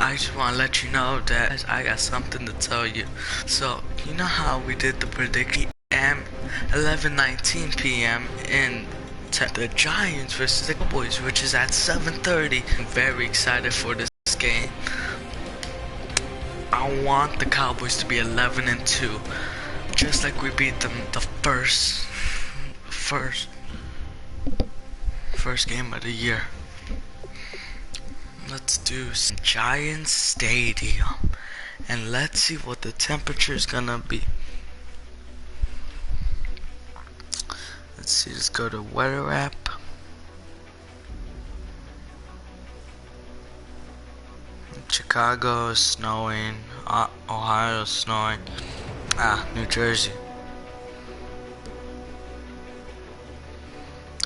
I just want to let you know that I got something to tell you. So, you know how we did the prediction PM 11:19 p.m. in the Giants versus the Cowboys, which is at 7:30. I'm very excited for this game. I want the Cowboys to be 11-2, just like we beat them the first game of the year. Let's do Giants Stadium, and let's see what the temperature is gonna be. Let's see, let's go to weather app. Chicago is snowing, Ohio is snowing, New Jersey.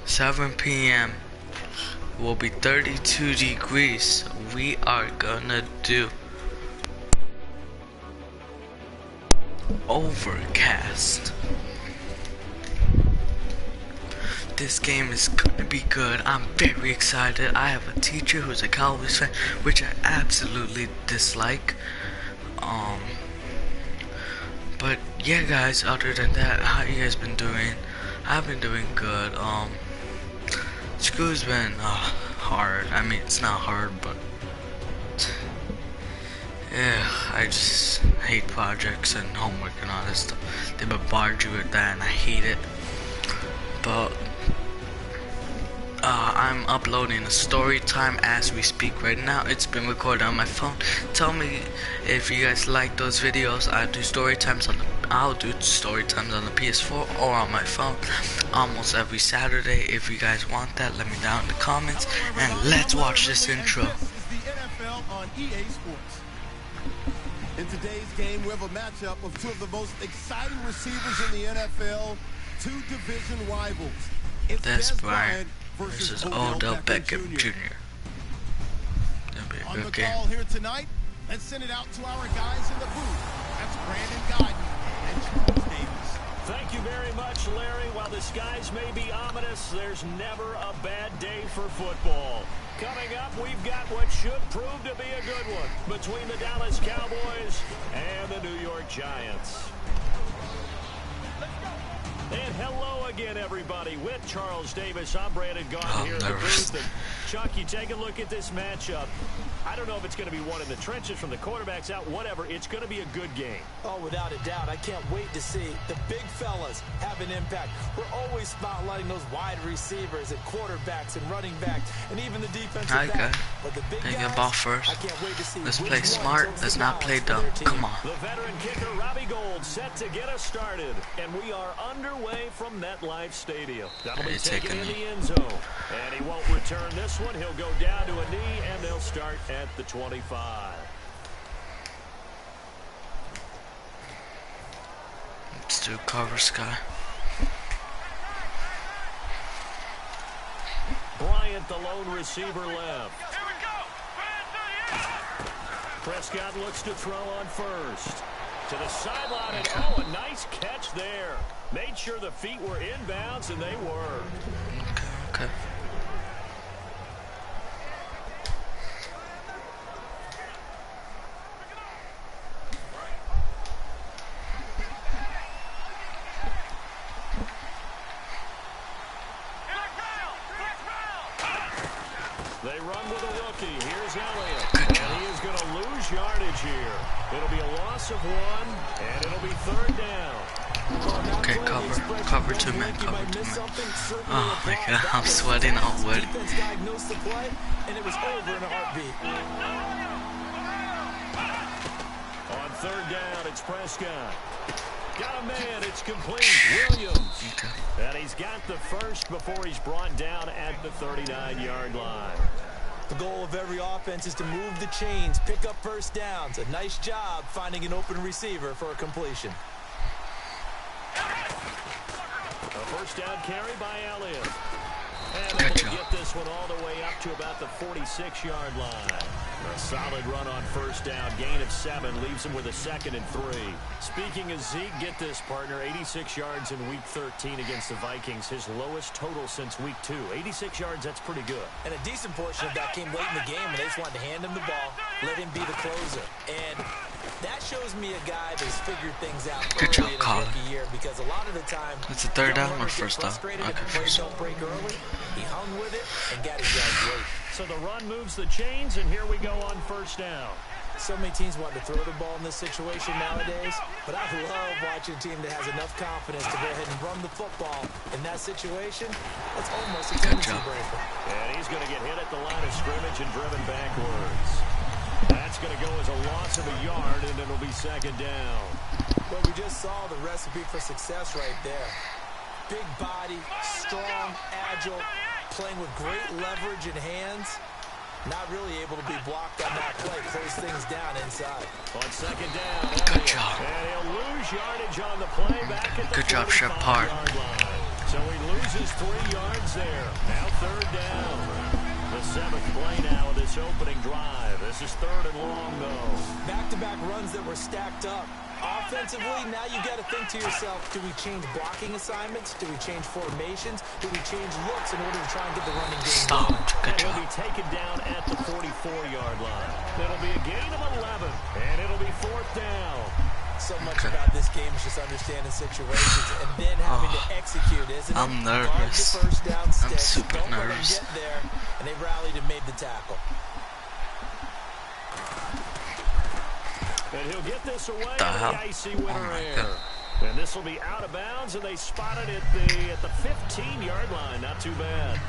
7 p.m. will be 32 degrees. We are gonna do overcast. This game is gonna be good. I'm very excited. I have a teacher who's a Cowboys fan, which I absolutely dislike. But yeah, guys, other than that, how you guys been doing? I've been doing good. School's been hard. I mean, it's not hard, but yeah, I just hate projects and homework and all this stuff. They bombard you with that, and I hate it. But I'm uploading a story time as we speak right now. It's been recorded on my phone. Tell me if you guys like those videos. I'll do story times on the PS4 or on my phone almost every Saturday. If you guys want that, let me know in the comments, and let's watch this intro. This is the NFL on EA Sports. In today's game, we have a matchup of two of the most exciting receivers in the NFL, two division rivals. It's Des Bryant versus Odell Beckham Jr. On the call here tonight, let's send it out to our guys in the booth. That's Brandon Guyton and Charles Davis. Thank you very much, Larry. While the skies may be ominous, there's never a bad day for football. Coming up, we've got what should prove to be a good one between the Dallas Cowboys and the New York Giants. And hello again, everybody. With Charles Davis, I'm Brandon Guyton here in the booth. And Chuck, you take a look at this matchup. I don't know if it's going to be one in the trenches from the quarterbacks out, whatever. It's going to be a good game. Oh, without a doubt. I can't wait to see the big fellas have an impact. We're always spotlighting those wide receivers and quarterbacks and running backs and even the defensive back. But the big guys, ball first. I can't wait to see. Let's play smart. Let's not play dumb. Come on. The veteran kicker, Robbie Gould, set to get us started. And we are underway from MetLife Stadium. That'll be taken in the end zone. And he won't return this one. He'll go down to a knee, and they'll start at the 25. Let's do cover Sky. Bryant, the lone receiver, left. Here we go. Prescott looks to throw on first. To the sideline, and oh, a nice catch there. Made sure the feet were inbounds, and they were. Okay. They run with a rookie. Here's Elliott. And he is going to lose yardage here. It'll be a loss of one, and it'll be third down. Okay, cover two men, cover two men. Oh my god, I'm sweating already. And it was over in a heartbeat. On third down, it's Prescott. Got a man, it's complete. Williams. Okay. And he's got the first before he's brought down at the 39-yard line. The goal of every offense is to move the chains, pick up first downs. A nice job finding an open receiver for a completion. A first down carry by Elliott. And able to get this one all the way up to about the 46-yard line. A solid run on first down. Gain of 7 leaves him with a 2nd and 3. Speaking of Zeke, get this, partner. 86 yards in Week 13 against the Vikings. His lowest total since Week 2. 86 yards, that's pretty good. And a decent portion of that came late in the game when they just wanted to hand him the ball. let him be the closer. And that shows me a guy that's figured things out Good job, early in his Colin. rookie year, because a lot of the time, It's a third young down or runners get first down? frustrated Okay, if the plays first. don't break early. He hung with it and got his yards late. So the run moves the chains, and here we go on first down. So many teams want to throw the ball in this situation nowadays, but I love watching a team that has enough confidence to go ahead and run the football. In that situation, that's almost a tendency breaker. And he's going to get hit at the line of scrimmage and driven backwards. That's going to go as a loss of a yard, and it'll be second down. Well, we just saw the recipe for success right there. Big body, strong, agile, playing with great leverage in hands. Not really able to be blocked on that play. Close things down inside. On second down. Good job. And he'll lose yardage on the play back at the Good job, Shepard. 45-yard line. So he loses 3 yards there. Now third down. The 7th play now of this opening drive. This is third and long, though. Back-to-back runs that were stacked up. Offensively, now you got to think to yourself, do we change blocking assignments? Do we change formations? Do we change looks in order to try and get the running game going? Good He'll job. be taken down at the 44-yard line. It'll be a gain of 11, and it'll be fourth down. So much about this game is just understanding situations and then having to execute, isn't it? I'm Guard nervous. the first down I'm stick. super Don't nervous. let them get there, and they rallied and made the tackle. And he'll get this away The in hell? the icy winter Oh my air. God. And this will be out of bounds, and they spotted it at the 15-yard line. Not too bad.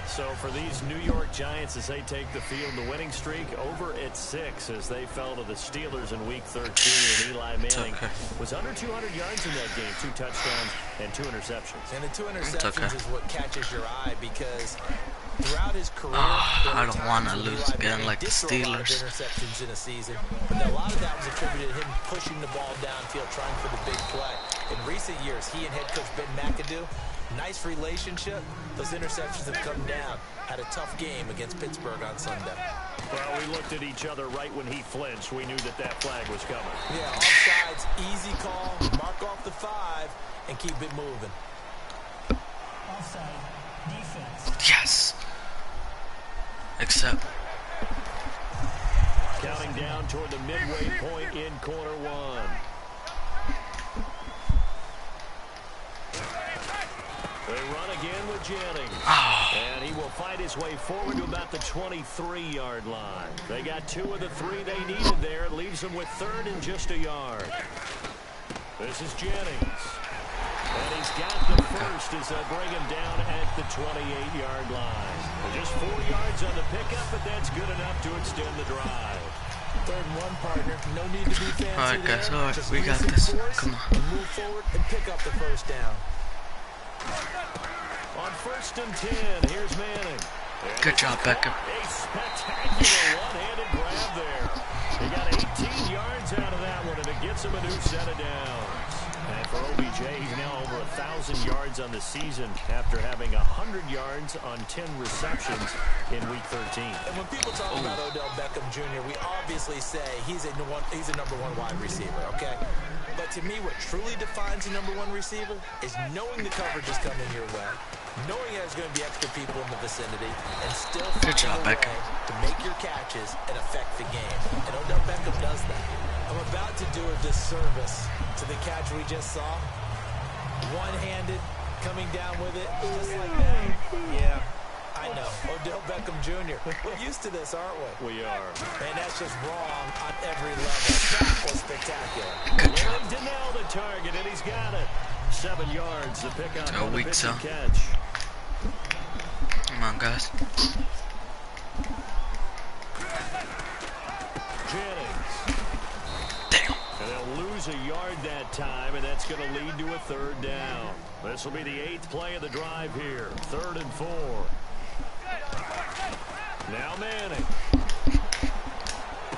So for these New York Giants, as they take the field, the winning streak over at 6 as they fell to the Steelers in Week 13. And Eli Manning was under 200 yards in that game, 2 touchdowns and 2 interceptions. And the 2 interceptions is what catches your eye, because throughout his career, I don't want to lose again like the Steelers. Interceptions in a season, but a lot of that was attributed to him pushing the ball downfield, trying for the big play. In recent years, he and head coach Ben McAdoo, nice relationship. Those interceptions have come down. Had a tough game against Pittsburgh on Sunday. Well, we looked at each other right when he flinched. We knew that flag was coming. Yeah, offsides, easy call, mark off the 5, and keep it moving. Offside, defense. Yes. Except. Counting down toward the midway point in quarter 1. They run again with Jennings. And he will fight his way forward to about the 23-yard line. They got 2 of the 3 they needed there. It leaves them with third and just a yard. This is Jennings. And he's got the first as they bring him down at the 28-yard line. Just 4 yards on the pickup, but that's good enough to extend the drive. 3rd and 1, partner. No need to be fancy. Alright, guys, there. alright, Just we use got some this. force Come on. and move forward and pick up the first down. On 1st and 10, here's Manning. Good job, Beckham. A spectacular one-handed grab there. He got 18 yards out of that one, and it gets him a new set of downs. And for OBJ, he's now over 1,000 yards on the season after having 100 yards on 10 receptions in Week 13. And when people talk about Odell Beckham Jr., we obviously say he's a number 1 wide receiver, okay? But to me, what truly defines a number 1 receiver is knowing the coverage is coming your way, knowing there's going to be extra people in the vicinity, and still finding a way to make your catches and affect the game. And Odell Beckham does that. I'm about to do a disservice to the catch we just saw. One-handed, coming down with it, just like that. Yeah, I know. Odell Beckham Jr. We're used to this, aren't we? We are. And that's just wrong on every level. That was spectacular. Good job. Willing to nail the target, and he's got it. 7 yards to pick up on the weak pitch and zone. catch. Come on, guys. Jennings. Damn. And they'll lose a yard that time, and that's going to lead to a 3rd down. This will be the 8th play of the drive here. 3rd and 4. Now Manning.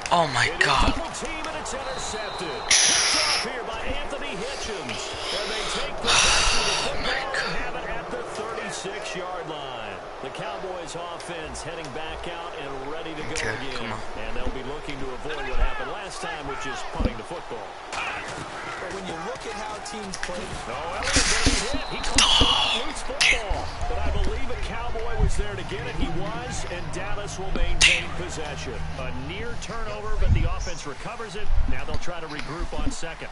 Oh my God. Double team, and it's intercepted. Picked off here by Anthony Hitchens. And they take possession of the football and have it at the 36-yard line. The Cowboys offense heading back out and ready to go again. And they'll be looking to avoid what happened last time, which is punting the football. But when you look at how teams play... Oh, Elliott's going to be hit. He caught loose football. But I believe a Cowboy was there to get it. He was, and Dallas will maintain possession. A near turnover, but the offense recovers it. Now they'll try to regroup on second.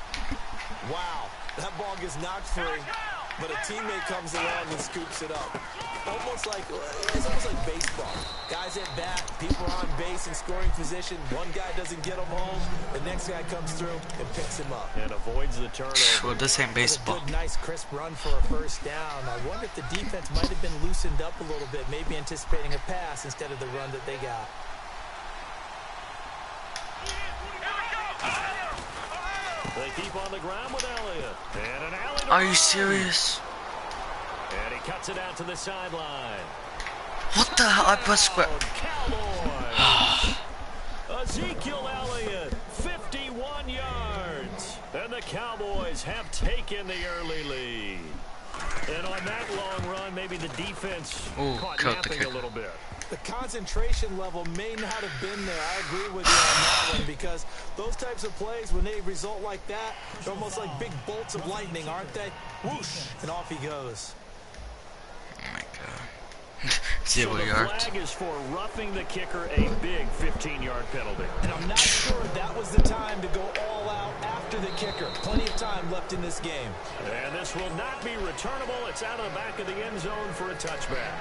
Wow, that ball gets knocked free, but a teammate comes along and scoops it up. It's almost like baseball. Guys at bat, people are on base in scoring position. One guy doesn't get him home. The next guy comes through and picks him up. And avoids the turnover. Well, this ain't baseball. A good, nice, crisp run for a first down. I wonder if the defense might have been loosened up a little bit, maybe anticipating a pass instead of the run that they got. They keep on the ground with Elliott. And an alley. Are you serious? And he cuts it out to the sideline. What the hell? I pressed square. Cowboys. Ezekiel Elliott, 51 yards. And the Cowboys have taken the early lead. And on that long run, maybe the defense caught napping a little bit. The concentration level may not have been there. I agree with you on that one, because those types of plays, when they result like that, they're almost like big bolts of lightning, aren't they? Whoosh, and off he goes. Oh my god. 0 so the yards. flag is for roughing the kicker, a big 15-yard penalty. And I'm not sure that was the time to go all out after the kicker. Plenty of time left in this game. And this will not be returnable. It's out of the back of the end zone for a touchback.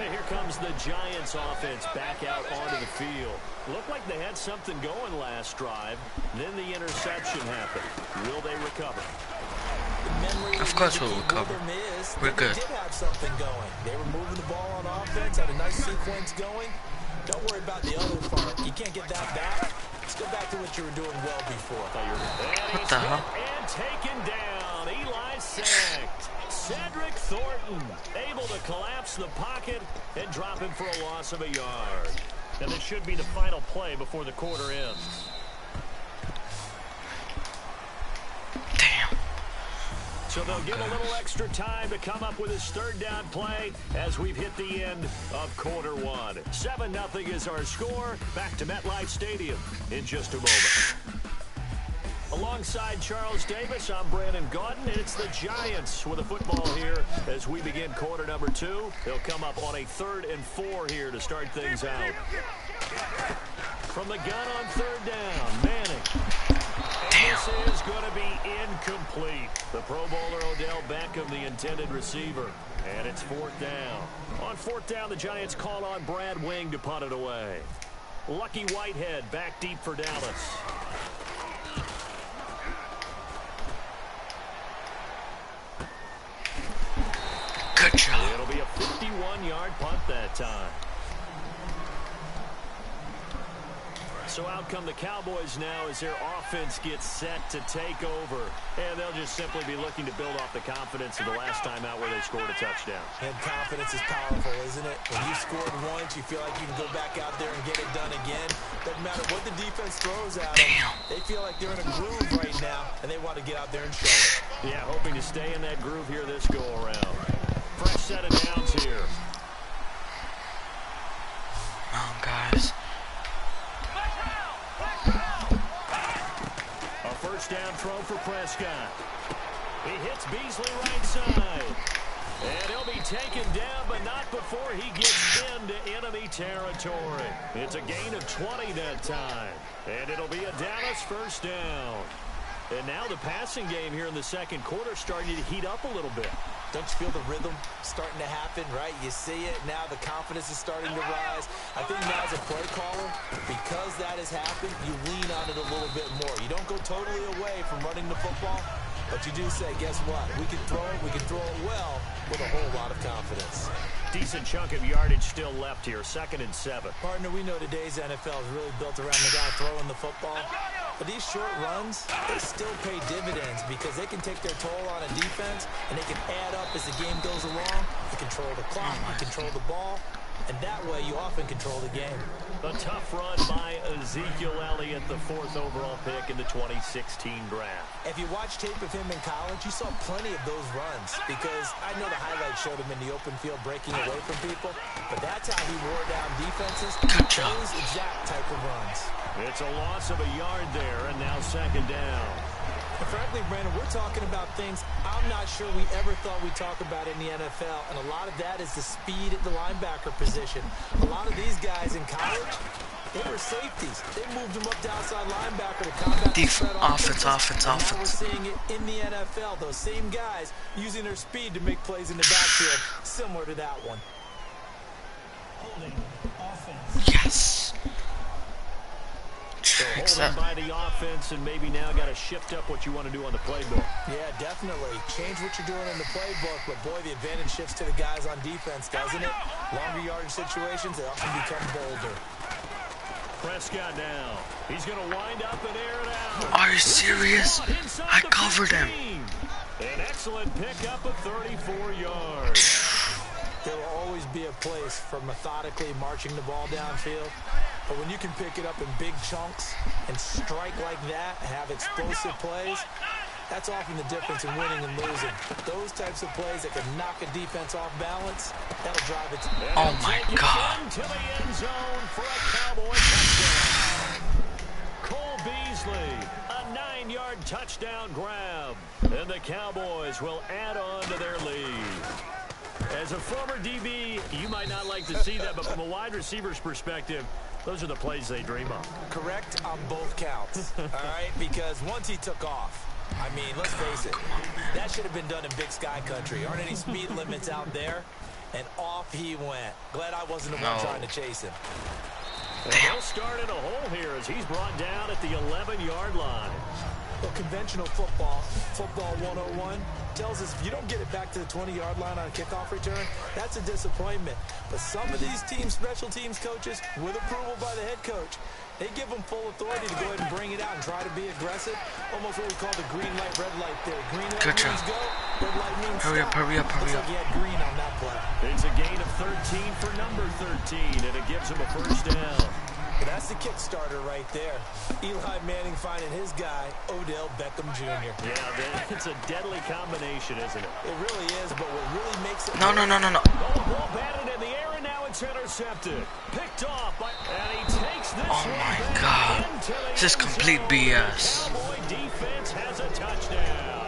And here comes the Giants offense back out onto the field. Looked like they had something going last drive. Then the interception happened. Will they recover? Of course we'll recover. We're good. They did have something going. They were moving the ball on offense, had a nice sequence going. Don't worry about the other part. You can't get that back. Let's go back to what you were doing well before. What the hell? And taken down. Eli sacked. Cedric Thornton able to collapse the pocket and drop him for a loss of a yard. And this should be the final play before the quarter ends. Damn. So they'll give a little extra time to come up with his third down play as we've hit the end of quarter one. 7-0 is our score. Back to MetLife Stadium in just a moment. Alongside Charles Davis, I'm Brandon Gaudin, and it's the Giants with the football here as we begin quarter number 2. They'll come up on a 3rd and 4 here to start things out. From the gun on 3rd down, Manning. This is going to be incomplete. The Pro Bowler Odell Beckham, the intended receiver. And it's 4th down. On 4th down, the Giants call on Brad Wing to punt it away. Lucky Whitehead back deep for Dallas. Good job. It'll be a 51-yard punt that time. So out come the Cowboys now as their offense gets set to take over. And they'll just simply be looking to build off the confidence of the last time out where they scored a touchdown. And confidence is powerful, isn't it? When you scored once, you feel like you can go back out there and get it done again. Doesn't matter what the defense throws at them. They feel like they're in a groove right now, and they want to get out there and show it. Yeah, hoping to stay in that groove here this go-around. Fresh set of downs here. Oh, guys. First down throw for Prescott. He hits Beasley right side. And he'll be taken down, but not before he gets into enemy territory. It's a gain of 20 that time. And it'll be a Dallas first down. And now the passing game here in the second quarter starting to heat up a little bit. Don't you feel the rhythm starting to happen, right? You see it. Now the confidence is starting to rise. I think now as a play caller, because that has happened, you lean on it a little bit more. You don't go totally away from running the football, but you do say, guess what? We can throw it well with a whole lot of confidence. Decent chunk of yardage still left here, 2nd and 7. Partner, we know today's NFL is really built around the guy throwing the football. But these short runs, they still pay dividends because they can take their toll on a defense and they can add up as the game goes along. You control the clock, you control the ball, and that way you often control the game. A tough run by Ezekiel Elliott, the 4th overall pick in the 2016 draft. If you watch tape of him in college, you saw plenty of those runs because I know the highlights showed him in the open field breaking away from people, but that's how he wore down defenses. Those exact type of runs. It's a loss of a yard there, and now 2nd down. And frankly, Brandon, we're talking about things I'm not sure we ever thought we'd talk about in the NFL, and a lot of that is the speed at the linebacker position. A lot of these guys in college, they were safeties. They moved them up to outside linebacker to combat the spread offense. Now we're seeing it in the NFL. Those same guys using their speed to make plays in the backfield, similar to that one. Yes. So holding by the offense, and maybe now got to shift up what you want to do on the playbook. Yeah, definitely. Change what you're doing in the playbook, but boy, the advantage shifts to the guys on defense, doesn't it? Longer yardage situations, they often become bolder. Prescott now. He's going to wind up and air it out. Are you serious? I covered him. An excellent pickup of 34 yards. There will always be a place for methodically marching the ball downfield. But when you can pick it up in big chunks and strike like that, have explosive plays, that's often the difference in winning and losing. Those types of plays that can knock a defense off balance, that'll drive it. Oh my God. To the end zone for a Cowboy touchdown. Cole Beasley, a 9-yard touchdown grab. And the Cowboys will add on to their lead. As a former DB, you might not like to see that, but from a wide receiver's perspective, those are the plays they dream of. Correct on both counts, all right? Because once he took off, I mean, let's face it, that should have been done in Big Sky Country. Aren't any speed limits out there? And off he went. Glad I wasn't the one trying to chase him. And he'll start in a hole here as he's brought down at the 11-yard line. Well, conventional football 101, tells us if you don't get it back to the 20-yard line on a kickoff return, that's a disappointment. But some of these special teams coaches, with approval by the head coach, they give them full authority to go ahead and bring it out and try to be aggressive. Almost what we call the green light, red light theory. Green light means go, red light means stop. Hurry up. Looks like he had green on that play. It's a gain of 13 for number 13, and it gives him a first down. But that's the kick starter right there. Eli Manning finding his guy, Odell Beckham Jr. Yeah, it's a deadly combination, isn't it? It really is, but what really makes it... No. Oh, ball batted in the air, and now it's intercepted. Picked off by... And he takes this Oh my God. This is complete BS. Cowboy defense has a touchdown.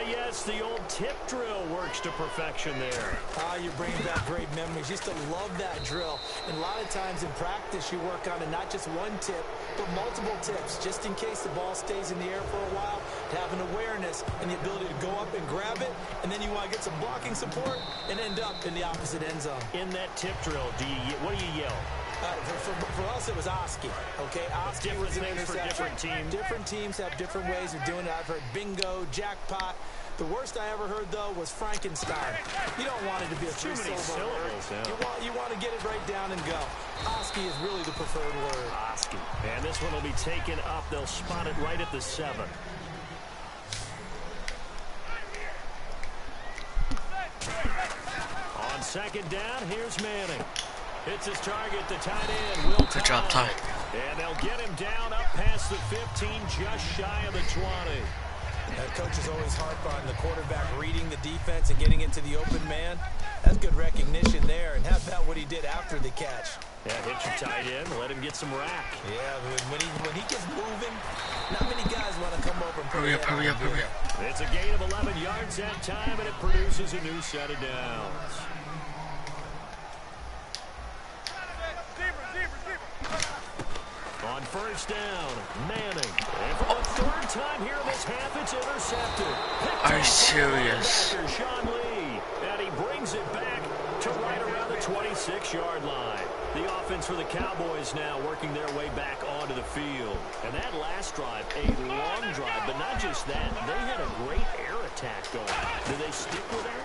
Yes, the old tip drill works to perfection there. You're bringing back great memories. Used to love that drill. And a lot of times in practice, you work on it, not just one tip, but multiple tips, just in case the ball stays in the air for a while, to have an awareness and the ability to go up and grab it, and then you want to get some blocking support and end up in the opposite end zone. In that tip drill, what do you yell? For us, it was Oski. Okay, Oski was an interception. Different teams. Different teams have different ways of doing it. I've heard bingo, jackpot. The worst I ever heard, though, was Frankenstein. You don't want it to be a three-syllable word. Yeah. You want to get it right down and go. Oski is really the preferred word. Oski. And this one will be taken up. They'll spot it right at the 7. On second down, here's Manning. Hits his target, the tight end, Will Good job, Ty. And they'll get him down up past the 15, just shy of the 20. Coaches always harp on the quarterback reading the defense and getting into the open man. That's good recognition there. And how about what he did after the catch? Yeah, hit your tight end, let him get some rack. Yeah, when he gets moving, not many guys want to come over and Hurry up. It's a gain of 11 yards that time, and it produces a new set of downs. On first down, Manning. And for the third time here in this half, it's intercepted. Are you serious? Sean Lee. And he brings it back to right around the 26-yard line. The offense for the Cowboys now working their way back onto the field. And that last drive, a long drive, but not just that. They had a great air attack going. Do they stick with that?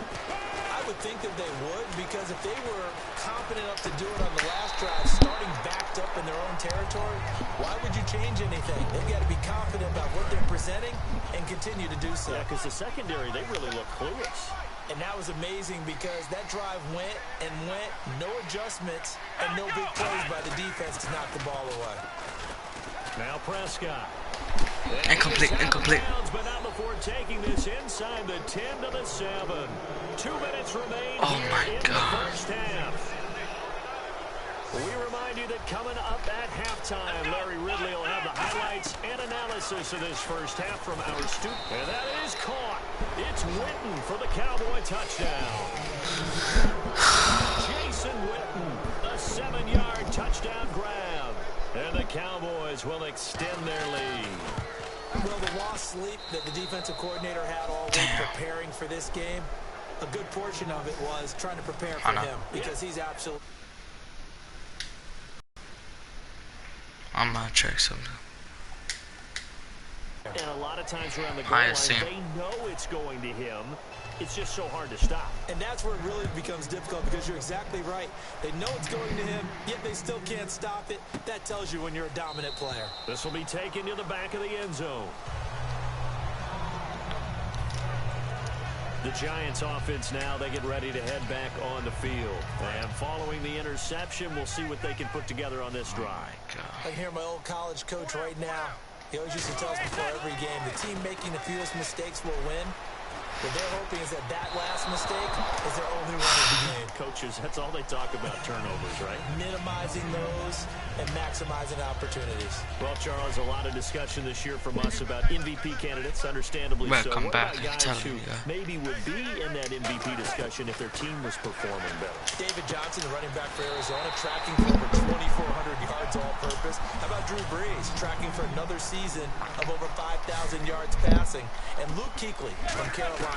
I would think that they would, because if they were confident enough to do it on the last drive, starting backed up in their own territory, why would you change anything? They've got to be confident about what they're presenting and continue to do so. Yeah, because the secondary, they really look clueless. And that was amazing because that drive went, no adjustments, and no big plays by the defense to knock the ball away. Now Prescott. Incomplete. But not before taking this inside the 10 to the 7. 2 minutes remain here in the first half. We remind you that coming up at halftime, Larry Ridley will have the highlights and analysis analysis of this first half from our student. And that is caught. It's Witten for the Cowboy touchdown. Jason Witten, a 7-yard touchdown grab. And the Cowboys will extend their lead. Well, the lost sleep that the defensive coordinator had all week preparing for this game, a good portion of it was trying to prepare for him because he's absolutely... I'm gonna check something. And a lot of times around the goal line, they know it's going to him. It's just so hard to stop. And that's where it really becomes difficult because you're exactly right. They know it's going to him, yet they still can't stop it. That tells you when you're a dominant player. This will be taken to the back of the end zone. The Giants offense now, they get ready to head back on the field. And following the interception, we'll see what they can put together on this drive. I can hear my old college coach right now. He always used to tell us before every game, the team making the fewest mistakes will win. What they're hoping is that last mistake is their only run of the game. Coaches, that's all they talk about, turnovers, right? Minimizing those and maximizing opportunities. Well, Charles, a lot of discussion this year from us about MVP candidates, understandably so. What about guys who maybe would be in that MVP discussion if their team was performing better? David Johnson, the running back for Arizona, tracking for over 2,400 yards all-purpose. How about Drew Brees, tracking for another season of over 5,000 yards passing? And Luke Kuechly from Carolina.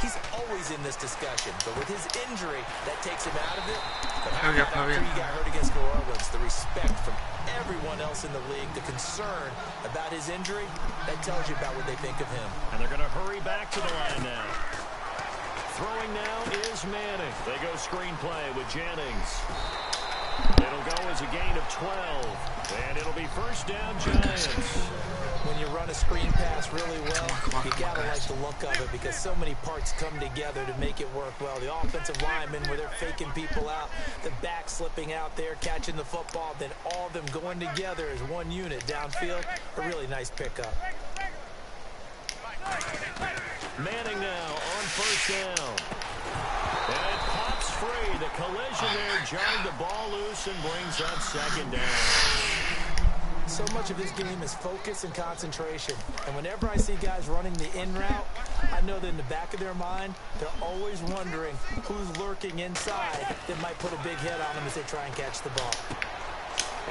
He's always in this discussion, but with his injury, that takes him out of it. But after he got hurt against New Orleans, the respect from everyone else in the league, the concern about his injury, that tells you about what they think of him. And they're going to hurry back to the line now. Throwing now is Manning. They go screen play with Jennings. It'll go as a gain of 12, and it'll be first down Giants. When you run a screen pass really well, you gotta like the look of it because so many parts come together to make it work well. The offensive linemen, where they're faking people out, the back slipping out there, catching the football, then all of them going together as one unit downfield. A really nice pickup. Manning now on first down. And it pops free. The collision there jarred the ball loose and brings up second down. So much of this game is focus and concentration. And whenever I see guys running the in route, I know that in the back of their mind, they're always wondering who's lurking inside that might put a big hit on them as they try and catch the ball.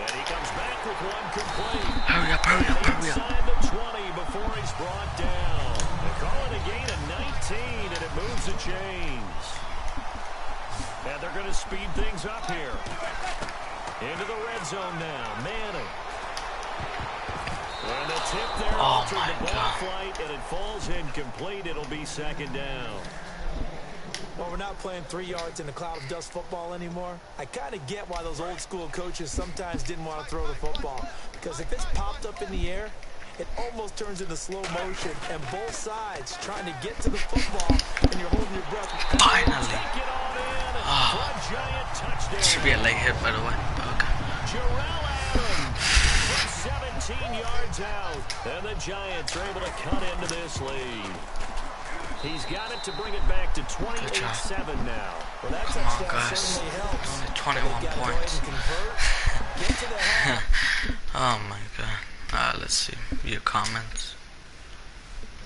And he comes back with one complete. Hurry up, hurry up, hurry up. Inside the 20 before he's brought down. They call it a gain of 19, and it moves the chains. And they're going to speed things up here. Into the red zone now. Manning. And the tip there altered the ball flight, and it falls incomplete. It'll be second down. Well, we're not playing 3 yards in a cloud of dust football anymore. I kind of get why those old school coaches sometimes didn't want to throw the football. Because if it's popped up in the air, it almost turns into slow motion. And both sides trying to get to the football, and you're holding your breath. Finally. Take it on in for a giant touchdown. Should be a late hit, by the way. Okay. Jarrell Adams from 17 yards out. And the Giants are able to cut into this lead. He's got it to bring it back to 28-7 now. Well, that Come on, touchdown guys. certainly helps. Only 21 points. Get to the half. Oh my god. Let's see. View comments.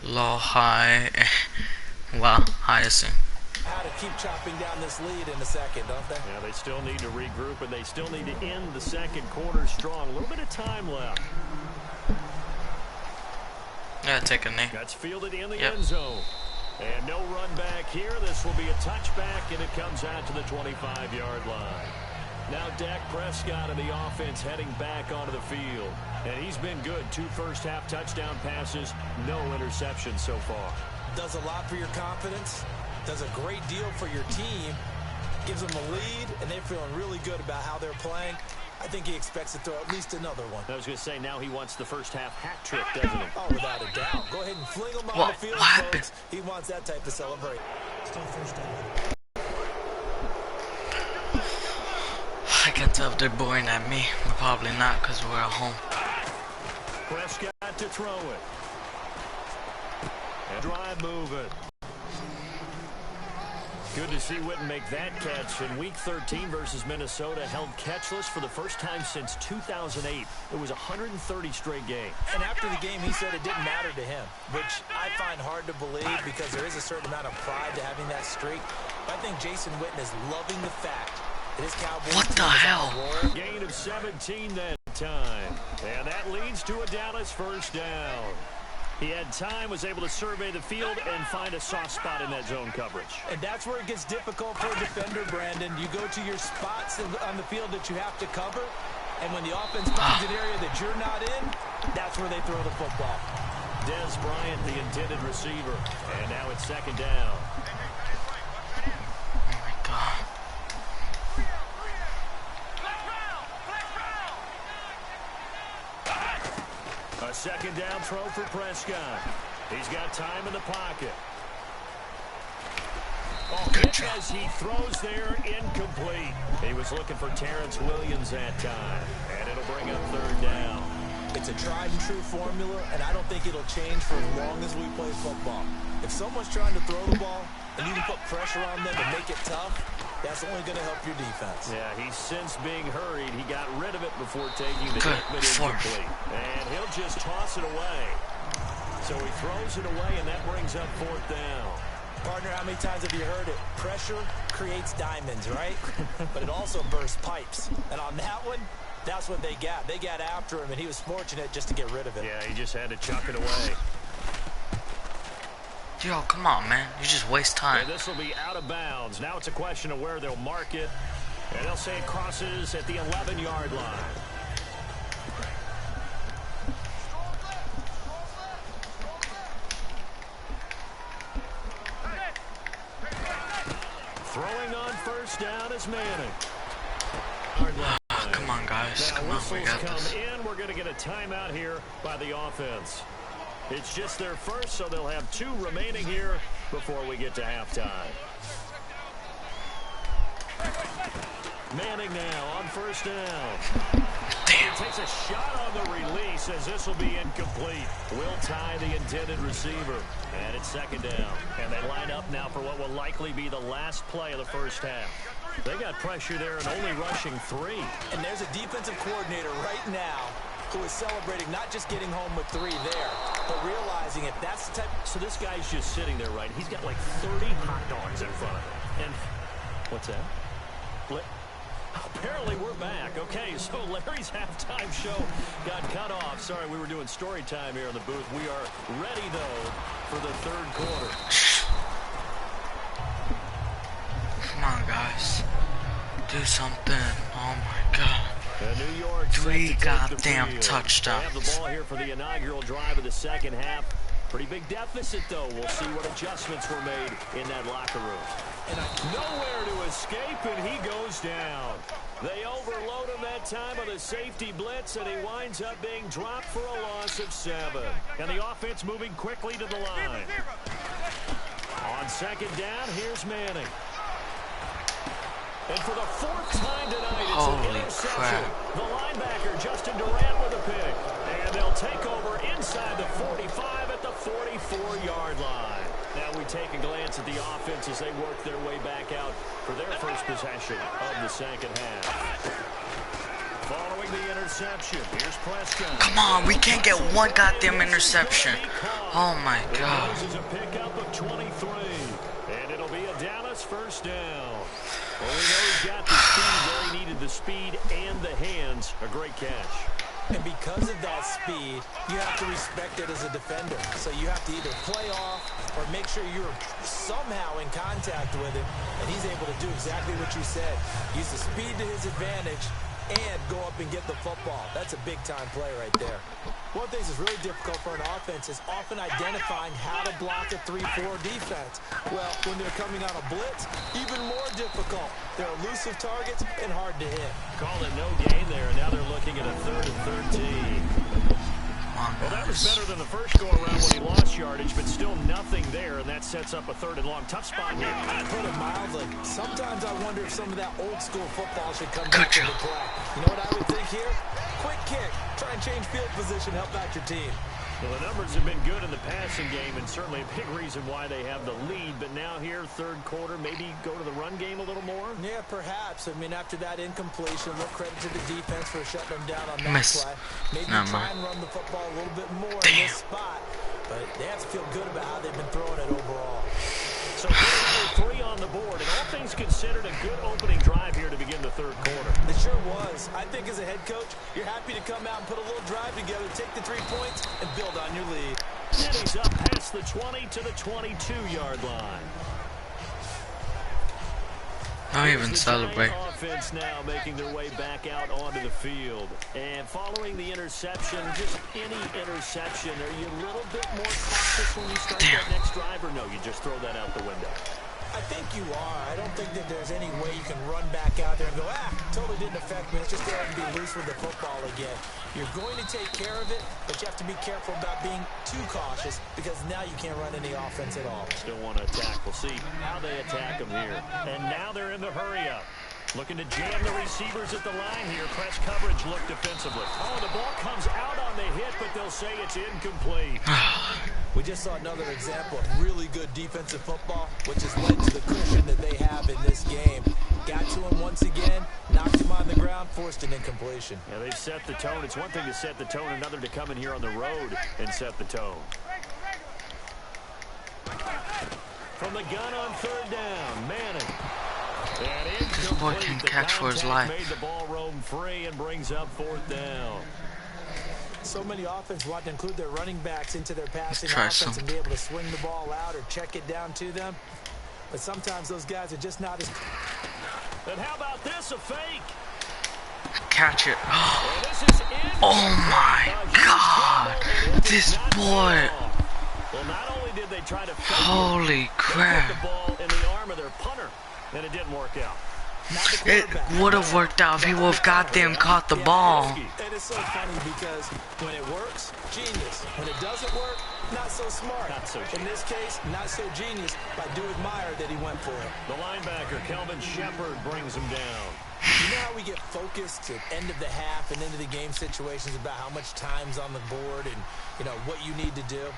Low, high. Well, highest. How to keep chopping down this lead in a second, don't they? Yeah, they still need to regroup, and they still need to end the second quarter strong. A little bit of time left. Yeah, take a knee. That's fielded in the end zone. And no run back here. This will be a touchback, and it comes out to the 25-yard line. Now Dak Prescott and the offense heading back onto the field. And he's been good. 2 first-half touchdown passes, no interceptions so far. Does a lot for your confidence. Does a great deal for your team. Gives them a lead, and they're feeling really good about how they're playing. I think he expects to throw at least another one. I was going to say, now he wants the first-half hat trick, doesn't he? Oh, without a doubt. Go ahead and fling him on the field, folks. He wants that type of celebration. Still first down. I can't tell if they're boring at me. But probably not, because we're at home. Prescott to throw it. And drive moving. Good to see Witten make that catch. In Week 13 versus Minnesota, held catchless for the first time since 2008. It was 130 straight games. And after the game, he said it didn't matter to him, which I find hard to believe because there is a certain amount of pride to having that streak. I think Jason Witten is loving the fact that his Cowboys What the hell? Gain of 17 that time. And that leads to a Dallas first down. He had time, was able to survey the field and find a soft spot in that zone coverage. And that's where it gets difficult for a defender, Brandon. You go to your spots on the field that you have to cover, and when the offense finds an area that you're not in, that's where they throw the football. Dez Bryant, the intended receiver. And now it's second down. Oh my God. A second down throw for Prescott. He's got time in the pocket. Oh, good job. As he throws there, incomplete. He was looking for Terrence Williams that time. And it'll bring up third down. It's a tried and true formula, and I don't think it'll change for as long as we play football. If someone's trying to throw the ball and you can put pressure on them and make it tough, that's only going to help your defense. Yeah, he's since being hurried. He got rid of it before taking the Good hit, but incomplete. And he'll just toss it away. So he throws it away, and that brings up fourth down. Partner, how many times have you heard it? Pressure creates diamonds, right? But it also bursts pipes. And on that one, that's what they got. They got after him, and he was fortunate just to get rid of it. Yeah, he just had to chuck it away. Yo, come on, man. You just waste time. And this will be out of bounds. Now it's a question of where they'll mark it. And they'll say it crosses at the 11-yard line. Throwing on first down is Manning. Come on, guys. Now Come on, we got come this. in. We're going to get a timeout here by the offense. It's just their first, so they'll have 2 remaining here before we get to halftime. Manning now on first down. Damn. He takes a shot on the release as this will be incomplete. Will tie the intended receiver. And it's second down. And they line up now for what will likely be the last play of the first half. They got pressure there and only rushing 3. And there's a defensive coordinator right now who is celebrating not just getting home with 3 there, but realizing if that's the type... So this guy's just sitting there, right? He's got like 30 hot dogs in front of him. And what's that? Apparently we're back. Okay, so Larry's halftime show got cut off. Sorry, we were doing story time here in the booth. We are ready, though, for the third quarter. Come on, guys. Do something. Oh my God. New York 3 goddamn They have the touchdowns. ball here for the inaugural drive of the second half. Pretty big deficit, though. We'll see what adjustments were made in that locker room. And Nowhere to escape, and he goes down. They overload him that time on the safety blitz, and he winds up being dropped for a loss of 7. And the offense moving quickly to the line. On second down, here's Manning. And for the 4th time tonight, it's an Holy interception. crap. The linebacker, Justin Durant, with a pick. And they'll take over inside the 45 at the 44-yard line. Now we take a glance at the offense as they work their way back out for their first possession of the second half. Following the interception, here's Prescott. Come on, we can't get one goddamn interception. Oh my God. This is a pickup of 23. And it'll be a Dallas first down. Well, we know he's got the speed where he needed the speed and the hands. A great catch. And because of that speed, you have to respect it as a defender. So you have to either play off or make sure you're somehow in contact with him. And he's able to do exactly what you said. Use the speed to his advantage and go up and get the football. That's a big-time play right there. One thing that's really difficult for an offense is often identifying how to block a 3-4 defense. Well, when they're coming on a blitz, even more difficult. They're elusive targets and hard to hit. Call it no gain there, and now they're looking at a 3rd and 13. Well, that was better than the first go-around when he lost yardage, but still nothing there, and that sets up a 3rd and long. Tough spot here. I put it mildly. Sometimes I wonder if some of that old-school football should come back into play. You know what I would think here? quick kick. Try and change field position, help out your team. Well, the numbers have been good in the passing game, and certainly a big reason why they have the lead. But now here, third quarter, maybe go to the run game a little more? Yeah, perhaps. I mean, after that incompletion, a little credit to the defense for shutting them down on that Miss. play. Maybe try and run the football a little bit more in this spot. But they have to feel good about how they've been throwing it overall. So three on the board, and all things considered, a good opening drive here to begin the third quarter. It sure was. I think as a head coach, you're happy to come out and put a little drive together, take the 3 points, and build on your lead. And he's up past the 20 to the 22-yard line. Don't even celebrate. Offense now making their way back out onto the field. And following the interception, just any interception, are you a little bit more cautious when you start that next drive, or no, you just throw that out the window? I think you are. I don't think that there's any way you can run back out there and go, totally didn't affect me. Let's just go ahead and be loose with the football again. You're going to take care of it, but you have to be careful about being too cautious because now you can't run any offense at all. Still want to attack. We'll see how they attack them here. And now they're in the hurry-up. Looking to jam the receivers at the line here. Press coverage look defensively. Oh, the ball comes out on the hit, but they'll say it's incomplete. We just saw another example of really good defensive football, which has led to the cushion that they have in this game. Got to him once again, knocked him on the ground, forced an incompletion. Yeah, they've set the tone. It's one thing to set the tone, another to come in here on the road and set the tone. From the gun on third down, Madden. This boy can catch for his life. Made the ball roam free and brings up fourth down. So many offenses want to include their running backs into their passing offense and be able to swing the ball out or check it down to them. But sometimes those guys are just not as... And how about this, a fake? Catch it. Oh my God. This boy. Well, not only did they try to fake holy crap. the ball in the arm of their punter, and it didn't work out. It would have worked out if he would have goddamn caught the ball. And it's so funny because when it works, genius. When it doesn't work, not so smart. Not so in this case, not so genius, but I do admire that he went for it. The linebacker, Kelvin Shepard, brings him down. You know how we get focused at end of the half and into the game situations about how much time's on the board and, you know, what you need to do?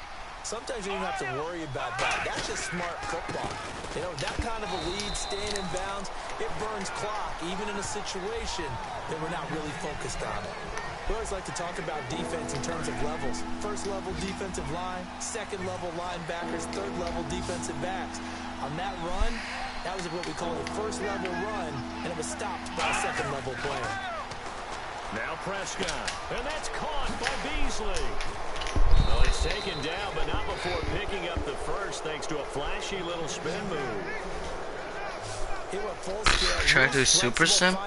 Sometimes you don't have to worry about that. That's just smart football. You know, that kind of a lead, staying in bounds, it burns clock, even in a situation that we're not really focused on it. We always like to talk about defense in terms of levels. First level defensive line, second level linebackers, third level defensive backs. On that run, that was what we call a first level run, and it was stopped by a second level player. Now Prescott, and that's caught by Beasley. Well, he's taken down, but not before picking up the first, thanks to a flashy little spin move. Try to do super sim?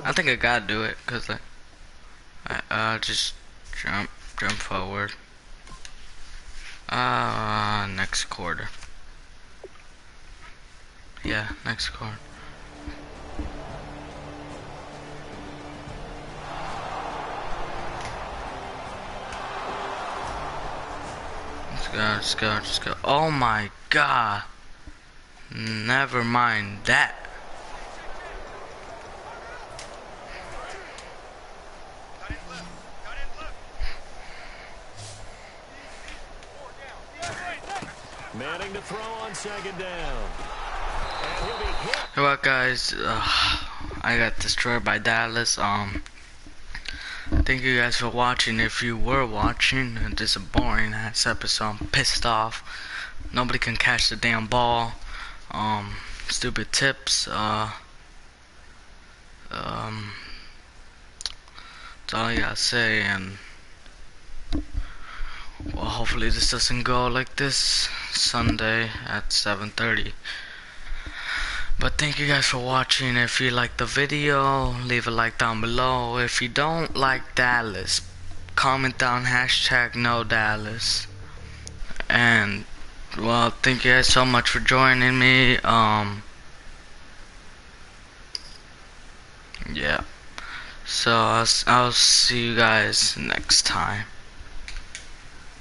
I think I gotta do it, cause I just jump forward. Next quarter. Yeah, next quarter. Let's go. Oh my God. Never mind that. Manning to throw on second down. And he'll be hit. Hey, what guys? I got destroyed by Dallas. Thank you guys for watching. If you were watching, this is a boring ass episode. I'm pissed off. Nobody can catch the damn ball. Stupid tips. That's all I gotta say. And well, hopefully this doesn't go like this Sunday at 7:30. But thank you guys for watching. If you like the video, leave a like down below. If you don't like Dallas, comment down #NoDallas. And well, thank you guys so much for joining me. Yeah. So I'll see you guys next time.